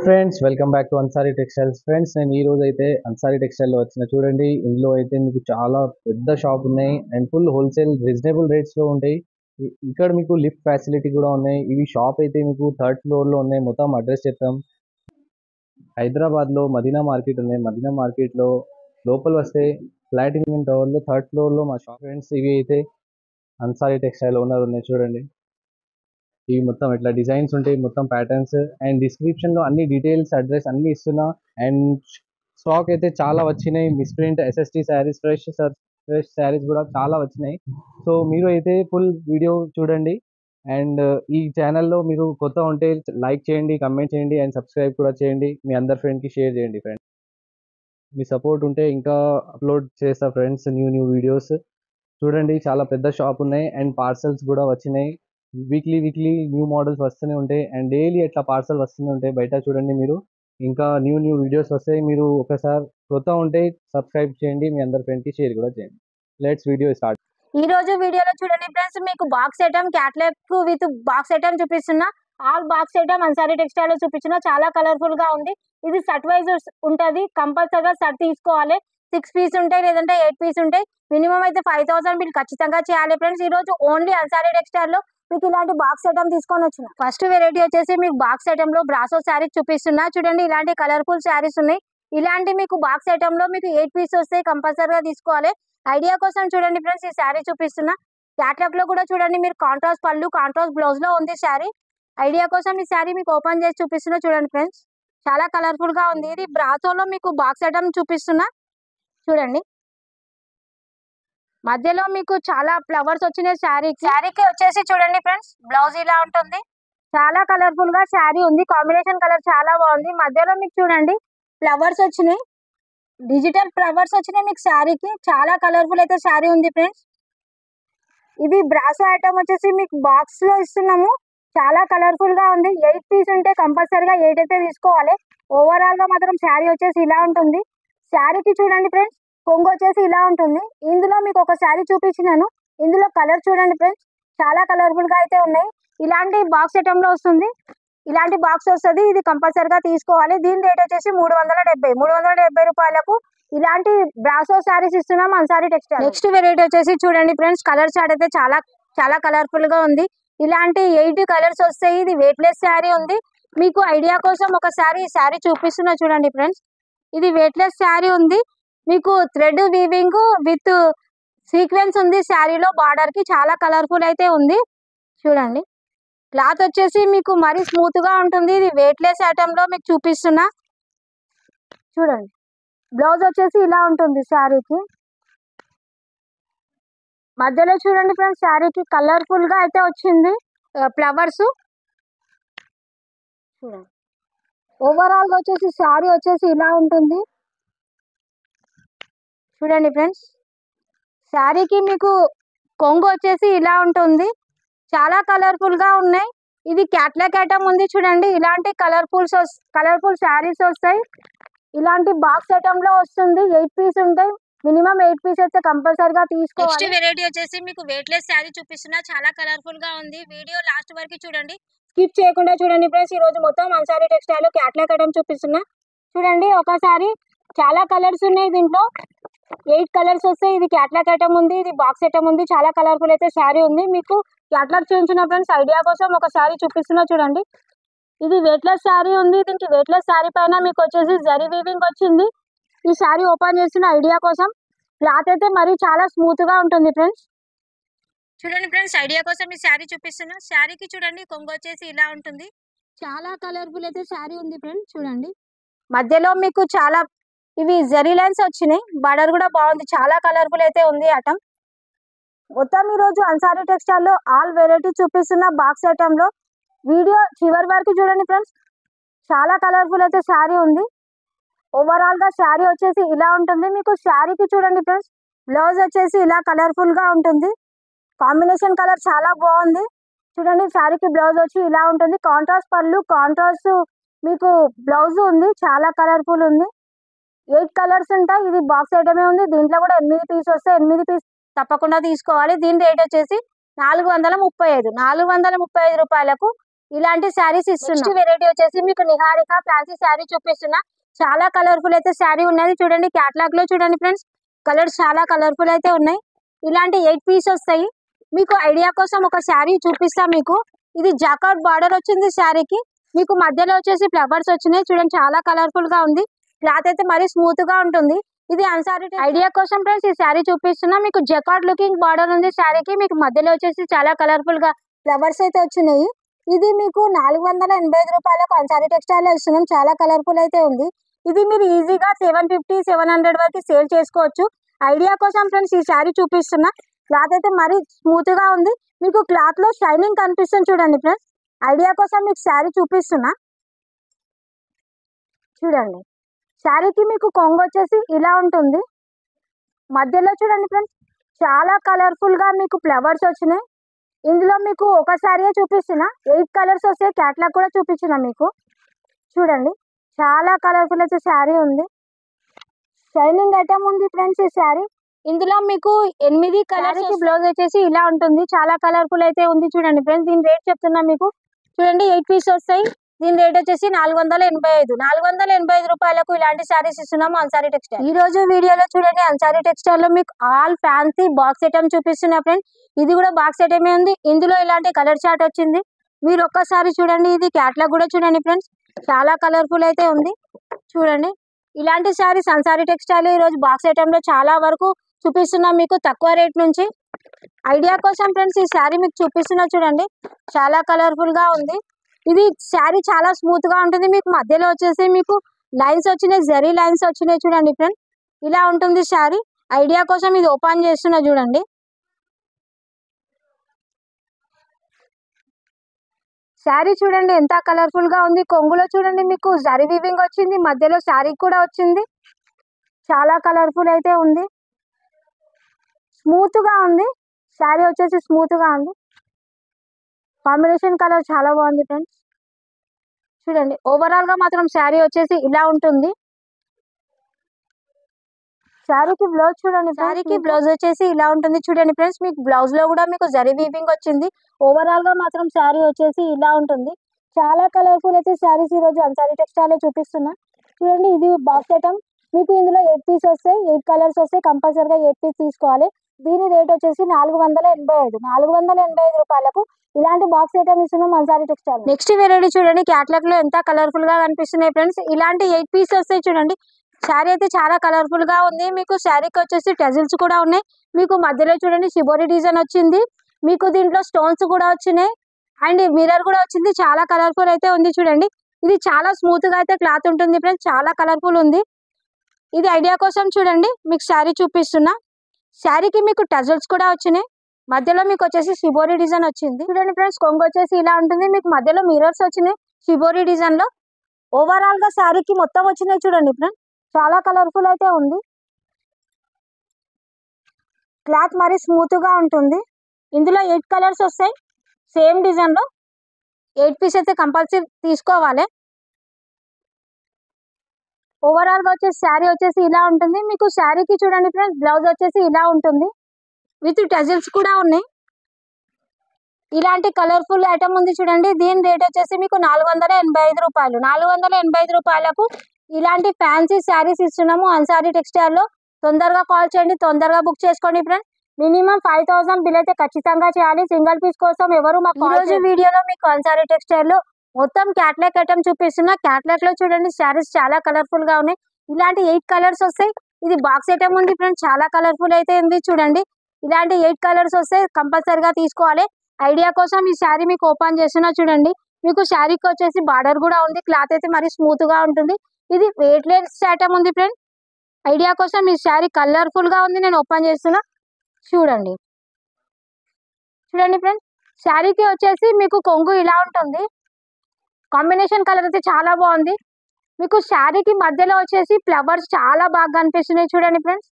Friends, welcome back to Ansari textiles. Friends, నేను ఈ రోజు అయితే అన్సారీ టెక్స్టైల్లో వచ్చిన. చూడండి, ఇందులో అయితే మీకు చాలా పెద్ద షాప్ ఉన్నాయి అండ్ ఫుల్ హోల్సేల్ రీజనబుల్ రేట్స్లో ఉంటాయి. ఇక్కడ మీకు లిఫ్ట్ ఫెసిలిటీ కూడా ఉన్నాయి. ఇవి షాప్ అయితే మీకు 3rd ఫ్లోర్లో ఉన్నాయి. మొత్తం అడ్రస్ చెప్తాం. హైదరాబాద్లో మదీనా మార్కెట్ ఉన్నాయి. మదీనా మార్కెట్లో లోపల వస్తే ప్లాటినియం టవర్లో 3rd ఫ్లోర్లో మా షాప్. ఫ్రెండ్స్, ఇవి అయితే అన్సారీ టెక్స్టైల్ ఓనర్ ఉన్నాయి. చూడండి, ఇవి మొత్తం ఇట్లా డిజైన్స్ ఉంటాయి, మొత్తం ప్యాటర్న్స్. అండ్ డిస్క్రిప్షన్లో అన్ని డీటెయిల్స్, అడ్రస్ అన్ని ఇస్తున్నా. అండ్ స్టాక్ అయితే చాలా వచ్చినాయి. Misprint SST saris, fresh saris కూడా చాలా వచ్చినాయి. సో మీరు అయితే ఫుల్ వీడియో చూడండి. అండ్ ఈ ఛానల్లో మీరు కొత్త ఉంటే లైక్ చేయండి, కమెంట్ చేయండి అండ్ సబ్స్క్రైబ్ కూడా చేయండి. మీ అందరి ఫ్రెండ్కి షేర్ చేయండి. ఫ్రెండ్స్, మీ సపోర్ట్ ఉంటే ఇంకా అప్లోడ్ చేస్తా ఫ్రెండ్స్ న్యూ వీడియోస్. చూడండి, చాలా పెద్ద షాప్ ఉన్నాయి అండ్ పార్సల్స్ కూడా వచ్చినాయి. వీక్లీ న్యూ మోడల్స్ వస్తూనే ఉంటాయి అండ్ డైలీ ఎట్లా పార్సల్ వస్తూనే ఉంటాయి. బయట చూడండి, మీరు ఇంకా న్యూ వీడియోస్ వస్తాయి. మీరు ఒకసారి కొత్త ఉంటే సబ్స్క్రైబ్ చేయండి, మీ అందరి ఫ్రెండ్కి షేర్ కూడా చేయండి. Let's video start. ఈ రోజు వీడియోలో చూడండి ఫ్రెండ్స్, మీకు box item catalogue with box item చూపిస్తున్నా. All box item Ansari textile లో చూపించిన. చాలా కలర్ఫుల్ గా ఉంది. ఇది సెట్ వైజ్ ఉంటది. కంపల్సరిగా సెట్ తీసుకోవాలి. 6 పీస్ ఉంటాయి, లేదంటే 8 పీస్ ఉంటాయి. మినిమం అయితే 5000 బిల్ ఖచ్చితంగా చేయాలి ఫ్రెండ్స్. ఈ రోజు ఓన్లీ అన్సారీ టెక్స్టైల్ లో మీకు ఇలాంటి బాక్స్ ఐటమ్ తీసుకొని వచ్చిన. ఫస్ట్ వెరైటీ వచ్చేసి మీకు బాక్స్ ఐటమ్ లో బ్రాసో శారీ చూపిస్తున్నా. చూడండి, ఇలాంటి కలర్ఫుల్ శారీస్ ఉన్నాయి. ఇలాంటి మీకు బాక్స్ ఐటమ్ లో మీకు 8 పీస్ వస్తాయి. కంపల్సరిగా తీసుకోవాలి. ఐడియా కోసం చూడండి ఫ్రెండ్స్, ఈ శారీ చూపిస్తున్నా. క్యాట్లాగ్ లో కూడా చూడండి, మీరు కాంట్రాస్ట్ పళ్ళు, కాంట్రాస్ట్ బ్లౌజ్ లో ఉంది శారీ. ఐడియా కోసం ఈ శారీ మీకు ఓపెన్ చేసి చూపిస్తున్నా. చూడండి ఫ్రెండ్స్, చాలా కలర్ఫుల్ గా ఉంది. ఇది బ్రాసోలో మీకు బాక్స్ ఐటమ్ చూపిస్తున్నా. చూడండి, మధ్యలో మీకు చాలా ఫ్లవర్స్ వచ్చినాయి శారీకి వచ్చేసి. చూడండి ఫ్రెండ్స్, బ్లౌజ్ ఇలా ఉంటుంది. చాలా కలర్ఫుల్ గా శారీ ఉంది. కాంబినేషన్ కలర్ చాలా బాగుంది. మధ్యలో మీకు చూడండి ఫ్లవర్స్ వచ్చినాయి, డిజిటల్ ఫ్లవర్స్ వచ్చినాయి మీకు శారీకి. చాలా కలర్ఫుల్ అయితే శారీ ఉంది ఫ్రెండ్స్. ఇది బ్రాసో ఐటమ్ వచ్చేసి మీకు బాక్స్ లో ఇస్తున్నాము. చాలా కలర్ఫుల్ గా ఉంది. 8 పీస్ ఉంటే కంపల్సరీగా 8 అయితే తీసుకోవాలి. ఓవరాల్ గా మాత్రం శారీ వచ్చేసి ఇలా ఉంటుంది. శారీకి చూడండి ఫ్రెండ్స్, కొంగు వచ్చేసి ఇలా ఉంటుంది. ఇందులో మీకు ఒక శారీ చూపించినాను. ఇందులో కలర్ చూడండి ఫ్రెండ్స్, చాలా కలర్ఫుల్ గా అయితే ఉన్నాయి. ఇలాంటి బాక్స్ ఐటమ్ లో వస్తుంది. ఇలాంటి బాక్స్ వస్తుంది. ఇది కంపల్సరీగా తీసుకోవాలి. దీని రేట్ వచ్చేసి 370 రూపాయలకు ఇలాంటి బ్రాసో శారీస్ ఇస్తున్నాం అన్సారీ టెక్స్టైల్. నెక్స్ట్ వెరైటీ వచ్చేసి చూడండి ఫ్రెండ్స్, కలర్ చార్ట్ అయితే చాలా కలర్ఫుల్ గా ఉంది. ఇలాంటి 8 కలర్స్ వస్తాయి. ఇది వెయిట్లెస్ శారీ ఉంది. మీకు ఐడియా కోసం ఒక శారీ చూపిస్తున్నా. చూడండి ఫ్రెండ్స్, ఇది వెయిట్లెస్ శారీ ఉంది. మీకు థ్రెడ్ వీవింగ్ విత్ సీక్వెన్స్ ఉంది శారీలో. బార్డర్ కి చాలా కలర్ఫుల్ అయితే ఉంది. చూడండి, క్లాత్ వచ్చేసి మీకు మరీ స్మూత్ గా ఉంటుంది. ఇది వెయిట్లెస్ ఐటమ్ లో మీకు చూపిస్తున్నా. చూడండి, బ్లౌజ్ వచ్చేసి ఇలా ఉంటుంది శారీకి. మధ్యలో చూడండి ఫ్రెండ్స్, శారీకి కలర్ఫుల్ గా అయితే వచ్చింది ఫ్లవర్స్. చూడండి, ఓవరాల్ గా వచ్చేసి శారీ వచ్చేసి ఇలా ఉంటుంది. చూడండి ఫ్రెండ్స్, శారీకి మీకు కొంగు వచ్చేసి ఇలా ఉంటుంది. చాలా కలర్ఫుల్ గా ఉన్నాయి. ఇది క్యాట్లాగ్ ఐటమ్ ఉంది. చూడండి, ఇలాంటి కలర్ఫుల్ శారీస్ వస్తాయి. ఇలాంటి బాక్స్ ఐటమ్ లో వస్తుంది. 8 పీస్ ఉంటాయి. మినిమం 8 పీస్ అయితే కంపల్సరీగా తీసుకోవాలి. నెక్స్ట్ వెరైటీ వచ్చేసి మీకు వెయిట్లెస్ శారీ చూపిస్తున్నా. చాలా కలర్ఫుల్ గా ఉంది. వీడియో లాస్ట్ వరకు చూడండి, స్కిప్ చేయకుండా చూడండి ఫ్రెండ్స్. ఈ రోజు మొత్తం అన్సారీ టెక్స్టైల్ క్యాట్లాగ్ ఐటమ్ చూపిస్తున్నా. చూడండి, ఒకసారి చాలా కలర్స్ ఉన్నాయి. దీంట్లో 8 కలర్స్ వస్తాయి. ఇది క్యాట్లాగ్ ఐటమ్ ఉంది. ఇది బాక్స్ ఐటమ్ ఉంది. చాలా కలర్ఫుల్ అయితే శారీ ఉంది. మీకు క్యాట్లాగ్ చూపించిన ఫ్రెండ్స్ ఐడియా కోసం ఒక శారీ చూపిస్తున్నా. చూడండి, ఇది వెయిట్లెస్ శారీ ఉంది. దీనికి వెయిట్లెస్ శారీ పైన మీకు వచ్చేసి జరీ వీవింగ్ వచ్చింది. ఈ శారీ ఓపెన్ చేస్తున్న ఐడియా కోసం. క్లాత్ అయితే మరి చాలా స్మూత్ గా ఉంటుంది ఫ్రెండ్స్. చూడండి ఫ్రెండ్స్, ఐడియా కోసం ఈ శారీ చూపిస్తున్నా. శారీకి చూడండి, కొంగు వచ్చేసి ఇలా ఉంటుంది. చాలా కలర్ఫుల్ అయితే శారీ ఉంది ఫ్రెండ్స్. చూడండి, మధ్యలో మీకు చాలా ఇవి జరీ లైన్స్ వచ్చినాయి. బార్డర్ కూడా బాగుంది. చాలా కలర్ఫుల్ అయితే ఉంది ఐటమ్. మొత్తం ఈ రోజు అన్సారీ టెక్స్టైల్ లో ఆల్ వెరైటీ చూపిస్తున్న బాక్స్ ఐటమ్ లో. వీడియో చివరి వరకు చూడండి ఫ్రెండ్స్. చాలా కలర్ఫుల్ అయితే శారీ ఉంది. ఓవరాల్ గా శారీ వచ్చేసి ఇలా ఉంటుంది. మీకు శారీకి చూడండి ఫ్రెండ్స్, బ్లౌజ్ వచ్చేసి ఇలా కలర్ఫుల్ గా ఉంటుంది. కాంబినేషన్ కలర్ చాలా బాగుంది. చూడండి, శారీకి బ్లౌజ్ వచ్చి ఇలా ఉంటుంది. కాంట్రాస్ట్ పళ్ళు, కాంట్రాస్ట్ మీకు బ్లౌజ్ ఉంది. చాలా కలర్ఫుల్ ఉంది. 8 కలర్స్ ఉంటాయి. ఇది బాక్స్ ఐటమే ఉంది. దీంట్లో కూడా 8 పీస్ వస్తాయి. 8 పీస్ తప్పకుండా తీసుకోవాలి. దీని రేట్ వచ్చేసి 435 రూపాయలకు ఇలాంటి శారీస్ ఇస్తున్నా. నెక్స్ట్ వెరైటీ వచ్చేసి మీకు నిహారిక ఫ్యాన్సీ శారీ చూపిస్తున్నా. చాలా కలర్ఫుల్ అయితే శారీ ఉన్నది చూడండి. క్యాటలాగ్ లో చూడండి ఫ్రెండ్స్, కలర్స్ చాలా కలర్ఫుల్ అయితే ఉన్నాయి. ఇలాంటి 8 పీస్ వస్తాయి. మీకు ఐడియా కోసం ఒక శారీ చూపిస్తా మీకు. ఇది జాకార్డ్ బార్డర్ వచ్చింది శారీకి. మీకు మధ్యలో వచ్చేసి ఫ్లవర్స్ వచ్చినాయి చూడండి. చాలా కలర్ఫుల్ గా ఉంది. క్లాత్ అయితే మరీ స్మూత్ గా ఉంటుంది. ఇది అన్సారీ ఐడియా కోసం ఫ్రెండ్స్ ఈ శారీ చూపిస్తున్నా. మీకు జకార్డ్ లుకింగ్ బార్డర్ ఉంది శారీకి. మీకు మధ్యలో వచ్చేసి చాలా కలర్ఫుల్ గా ఫ్లవర్స్ అయితే వచ్చినాయి. ఇది మీకు 485 రూపాయలకు అన్సారీ టెక్స్టైల్ లో ఇస్తున్నాం. చాలా కలర్ఫుల్ అయితే ఉంది. ఇది మీరు ఈజీగా 750, 700 వరకు సేల్ చేసుకోవచ్చు. ఐడియా కోసం ఫ్రెండ్స్ ఈ శారీ చూపిస్తున్నా. క్లాత్ అయితే మరీ స్మూత్ గా ఉంది. మీకు క్లాత్ లో షైనింగ్ కనిపిస్తుంది చూడండి ఫ్రెండ్స్. ఐడియా కోసం మీకు శారీ చూపిస్తున్నా చూడండి. శారీకి మీకు కొంగు వచ్చేసి ఇలా ఉంటుంది. మధ్యలో చూడండి ఫ్రెండ్స్, చాలా కలర్ఫుల్ గా మీకు ఫ్లవర్స్ వచ్చినాయి. ఇందులో మీకు ఒక శారీ చూపిస్తున్నా. 8 కలర్స్ వస్తాయి. క్యాట్లాగ్ కూడా చూపించిన మీకు చూడండి. చాలా కలర్ఫుల్ అయితే శారీ ఉంది. షైనింగ్ ఐటమ్ ఉంది ఫ్రెండ్స్ ఈ శారీ. ఇందులో మీకు 8 కలర్స్. బ్లౌజ్ వచ్చేసి ఇలా ఉంటుంది. చాలా కలర్ఫుల్ అయితే ఉంది చూడండి ఫ్రెండ్స్. దీని రేట్ చెప్తున్నా మీకు చూడండి. 8 పీస్ వస్తాయి. దీని రేట్ వచ్చేసి 485 రూపాయలకు ఇలాంటి శారీస్ ఇస్తున్నాము అన్సారీ టెక్స్టైల్. ఈ రోజు వీడియోలో చూడండి అన్సారీ టెక్స్టైల్ లో మీకు ఆల్ ఫ్యాన్సీ బాక్స్ ఐటమ్ చూపిస్తున్నా ఫ్రెండ్స్. ఇది కూడా బాక్స్ ఐటమే ఉంది. ఇందులో ఇలాంటి కలర్ చార్ట్ వచ్చింది. మీరు ఒక్కసారి చూడండి. ఇది క్యాట్లాగ్ కూడా చూడండి ఫ్రెండ్స్. చాలా కలర్ఫుల్ అయితే ఉంది చూడండి. ఇలాంటి శారీస్ అన్సారీ టెక్స్టైల్ ఈ రోజు బాక్స్ ఐటమ్ లో చాలా వరకు చూపిస్తున్నాం మీకు తక్కువ రేట్ నుంచి. ఐడియా కోసం ఫ్రెండ్స్ ఈ శారీ మీకు చూపిస్తున్నా చూడండి. చాలా కలర్ఫుల్ గా ఉంది. ఇది శారీ చాలా స్మూత్ గా ఉంటుంది. మీకు మధ్యలో వచ్చేసి మీకు లైన్స్ వచ్చినాయి, జరీ లైన్స్ వచ్చినాయి చూడండి ఫ్రెండ్స్. ఇలా ఉంటుంది శారీ. ఐడియా కోసం ఇది ఓపెన్ చేస్తున్నా చూడండి. శారీ చూడండి ఎంత కలర్ఫుల్ గా ఉంది. కొంగులో చూడండి మీకు జరీ వీవింగ్ వచ్చింది. మధ్యలో శారీ కూడా వచ్చింది. చాలా కలర్ఫుల్ అయితే ఉంది. స్మూత్ గా ఉంది. శారీ వచ్చేసి స్మూత్ గా ఉంది. కాంబినేషన్ కలర్ చాలా బాగుంది ఫ్రెండ్స్ చూడండి. ఓవరాల్ గా మాత్రం శారీ వచ్చేసి ఇలా ఉంటుంది. శారీకి బ్లౌజ్ చూడండి. శారీకి బ్లౌజ్ వచ్చేసి ఇలా ఉంటుంది చూడండి ఫ్రెండ్స్. మీకు బ్లౌజ్ లో కూడా మీకు జరీ వీవింగ్ వచ్చింది. ఓవరాల్ గా మాత్రం శారీ వచ్చేసి ఇలా ఉంటుంది. చాలా కలర్ఫుల్ అయితే శారీస్ ఈ రోజు అన్సారీ టెక్స్టైల్ లో చూపిస్తున్నా చూడండి. ఇది బాక్స్ ఐటమ్. మీకు ఇందులో 8 పీస్ వస్తాయి. 8 కలర్స్ వస్తాయి. కంపల్సరీగా 8 పీస్ తీసుకోవాలి. దీని రేట్ వచ్చేసి 485 రూపాయలకు ఇలాంటి బాక్స్ ఐటమ్ ఇస్తున్నాం అన్సారీ టెక్స్టైల్. నెక్స్ట్ వెరైటీ చూడండి. క్యాట్లాగ్ లో ఎంత కలర్ఫుల్ గా కనిపిస్తున్నాయి ఫ్రెండ్స్. ఇలాంటి 8 పీస్ వస్తాయి చూడండి. శారీ అయితే చాలా కలర్ఫుల్ గా ఉంది. మీకు శారీకి వచ్చేసి టజిల్స్ కూడా ఉన్నాయి. మీకు మధ్యలో చూడండి షిబోరి డిజైన్ వచ్చింది. మీకు దీంట్లో స్టోన్స్ కూడా వచ్చినాయి అండ్ మిర్రర్ కూడా వచ్చింది. చాలా కలర్ఫుల్ అయితే ఉంది చూడండి. ఇది చాలా స్మూత్ గా అయితే క్లాత్ ఉంటుంది ఫ్రెండ్స్. చాలా కలర్ఫుల్ ఉంది. ఇది ఐడియా కోసం చూడండి మీకు శారీ చూపిస్తున్నా. శారీకి మీకు టజల్స్ కూడా వచ్చినాయి. మధ్యలో మీకు వచ్చేసి షిబోరి డిజైన్ వచ్చింది చూడండి ఫ్రెండ్స్. కొంగు వచ్చేసి ఇలా ఉంటుంది. మీకు మధ్యలో మిర్రర్స్ వచ్చినాయి షిబోరి డిజైన్ లో. ఓవరాల్ గా శారీకి మొత్తం వచ్చినాయి చూడండి ఫ్రెండ్స్. చాలా కలర్ఫుల్ అయితే ఉంది. క్లాత్ మరి స్మూత్ గా ఉంటుంది. ఇందులో 8 కలర్స్ వస్తాయి. సేమ్ డిజైన్ లో 8 పీస్ అయితే కంపల్సరీ తీసుకోవాలి. ఓవరాల్ గా వచ్చేసి శారీ వచ్చేసి ఇలా ఉంటుంది. మీకు శారీకి చూడండి ఫ్రెండ్స్ బ్లౌజ్ వచ్చేసి ఇలా ఉంటుంది. విత్ టజిల్స్ కూడా ఉన్నాయి. ఇలాంటి కలర్ఫుల్ ఐటమ్ ఉంది చూడండి. దీని రేట్ వచ్చేసి మీకు 485 రూపాయలు. 485 రూపాయలకు ఇలాంటి ఫ్యాన్సీ శారీస్ ఇస్తున్నాము అన్సారీ టెక్స్టైల్ లో. తొందరగా కాల్ చేయండి. తొందరగా బుక్ చేసుకోండి ఫ్రెండ్స్. మినిమం 5000 బిల్ అయితే ఖచ్చితంగా చేయాలి. సింగిల్ పీస్ కోసం ఎవరు మాకు ఈ రోజు వీడియోలో మీకు అన్సారీ టెక్స్టైల్ లో మొత్తం క్యాట్లాగ్ ఐటమ్ చూపిస్తున్నా. క్యాట్లాగ్ లో చూడండి శారీస్ చాలా కలర్ఫుల్ గా ఉన్నాయి. ఇలాంటి 8 కలర్స్ వస్తాయి. ఇది బాక్స్ ఐటమ్ ఉంది ఫ్రెండ్స్. చాలా కలర్ఫుల్ అయితే ఉంది చూడండి. ఇలాంటి 8 కలర్స్ వస్తాయి. కంపల్సరీగా తీసుకోవాలి. ఐడియా కోసం ఈ శారీ మీకు ఓపెన్ చేస్తున్నా చూడండి. మీకు శారీకి వచ్చేసి బార్డర్ కూడా ఉంది. క్లాత్ అయితే మరి స్మూత్ గా ఉంటుంది. ఇది వెయిట్ లెస్ ఐటమ్ ఉంది ఫ్రెండ్స్. ఐడియా కోసం ఈ శారీ కలర్ఫుల్ గా ఉంది. నేను ఓపెన్ చేస్తున్నా చూడండి. చూడండి ఫ్రెండ్స్ శారీకి వచ్చేసి మీకు కొంగు ఇలా ఉంటుంది. కాంబినేషన్ కలర్ అయితే చాలా బాగుంది. మీకు శారీకి మధ్యలో వచ్చేసి ఫ్లవర్స్ చాలా బాగా కనిపిస్తున్నాయి చూడండి ఫ్రెండ్స్.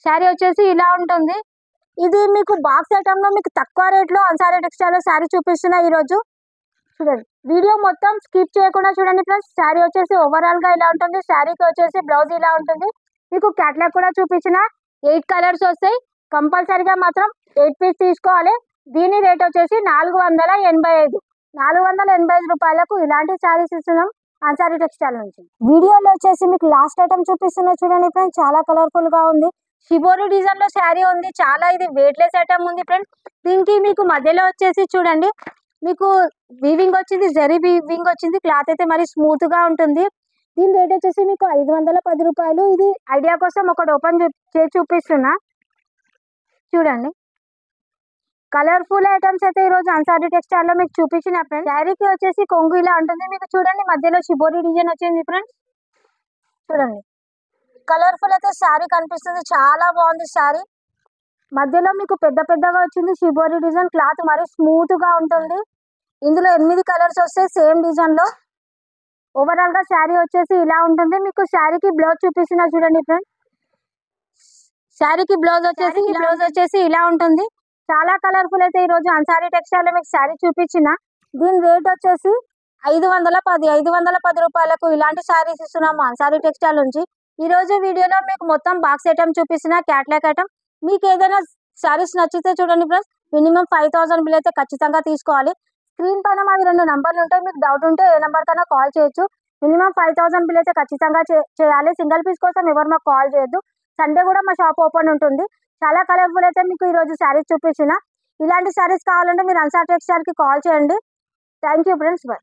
శారీ వచ్చేసి ఇలా ఉంటుంది. ఇది మీకు బాక్స్ ఐటమ్ లో మీకు తక్కువ రేట్ లో అన్సారీ టెక్స్టైల్ లో శారీ చూపిస్తున్నా ఈ రోజు చూడండి. వీడియో మొత్తం స్కిప్ చేయకుండా చూడండి ఫ్రెండ్స్. శారీ వచ్చేసి ఓవరాల్ గా ఇలా ఉంటుంది. శారీకి వచ్చేసి బ్లౌజ్ ఇలా ఉంటుంది. మీకు క్యాట్లాగ్ కూడా చూపించిన 8 కలర్స్ వస్తాయి. కంపల్సరీగా మాత్రం 8 పీస్ తీసుకోవాలి. దీని రేట్ వచ్చేసి 485. 485 రూపాయలకు ఇలాంటి శారీస్ ఇస్తున్నాం అన్సారీ టెక్స్టైల్ నుంచి. వీడియోలో వచ్చేసి మీకు లాస్ట్ ఐటమ్ చూపిస్తున్నా చూడండి ఫ్రెండ్స్, చాలా కలర్ఫుల్ గా ఉంది. షిబోరి డిజైన్ లో శారీ ఉంది, చాలా ఇది వెయిట్లెస్ ఐటమ్ ఉంది ఫ్రెండ్స్. దీనికి మీకు మధ్యలో వచ్చేసి చూడండి మీకు వీవింగ్ వచ్చింది, జరీ వీవింగ్ వచ్చింది. క్లాత్ అయితే మరి స్మూత్ గా ఉంటుంది. దీని రేట్ వచ్చేసి మీకు 510 రూపాయలు. ఇది ఐడియా కోసం ఒకటి ఓపెన్ చేసి చూపిస్తున్నా చూడండి. కలర్ఫుల్ ఐటమ్స్ అయితే ఈ రోజు అన్సారీ టెక్స్టైల్ లో మీకు చూపించిన ఫ్రెండ్స్. శారీకి వచ్చేసి కొంగు ఇలా ఉంటుంది మీకు చూడండి, మధ్యలో షిబోరి డిజైన్ వచ్చింది ఫ్రెండ్స్. చూడండి కలర్ఫుల్ అయితే శారీ కనిపిస్తుంది, చాలా బాగుంది శారీ. మధ్యలో మీకు పెద్ద పెద్దగా వచ్చింది షిబోరి డిజైన్. క్లాత్ మరి స్మూత్ గా ఉంటుంది. ఇందులో 8 కలర్స్ వస్తాయి సేమ్ డిజైన్ లో. ఓవరాల్ గా శారీ వచ్చేసి ఇలా ఉంటుంది. మీకు శారీకి బ్లౌజ్ చూపిస్తున్నా చూడండి ఫ్రెండ్స్. శారీకి బ్లౌజ్ వచ్చేసి ఇలా ఉంటుంది. చాలా కలర్ఫుల్ అయితే ఈ రోజు అన్సారీ టెక్స్టైల్ లో మీకు శారీ చూపించిన. దీని రేట్ వచ్చేసి 510 రూపాయలకు ఇలాంటి శారీస్ ఇస్తున్నాము అన్సారీ టెక్స్టైల్ నుంచి. ఈ రోజు వీడియోలో మీకు మొత్తం బాక్స్ ఐటమ్ చూపిస్తున్న, క్యాట్లాగ్ ఐటమ్. మీకు ఏదైనా శారీస్ నచ్చితే చూడండి ఫ్రెండ్స్, మినిమం 5000 బిల్ అయితే ఖచ్చితంగా తీసుకోవాలి. స్క్రీన్ పైన మావి 2 నంబర్లు ఉంటాయి, మీకు డౌట్ ఉంటే ఏ నెంబర్ కన్నా కాల్ చేయొచ్చు. మినిమం 5000 బిల్ అయితే ఖచ్చితంగా చేయాలి. సింగిల్ పీస్ కోసం ఎవరు మాకు కాల్ చేయొద్దు. సండే కూడా మా షాప్ ఓపెన్ ఉంటుంది. చాలా కలర్ఫుల్ అయితే మీకు ఈ రోజు శారీస్ చూపించిన. ఇలాంటి శారీస్ కావాలంటే మీరు అన్సారీ టెక్స్టైల్ కి కాల్ చేయండి. Thank you friends, by.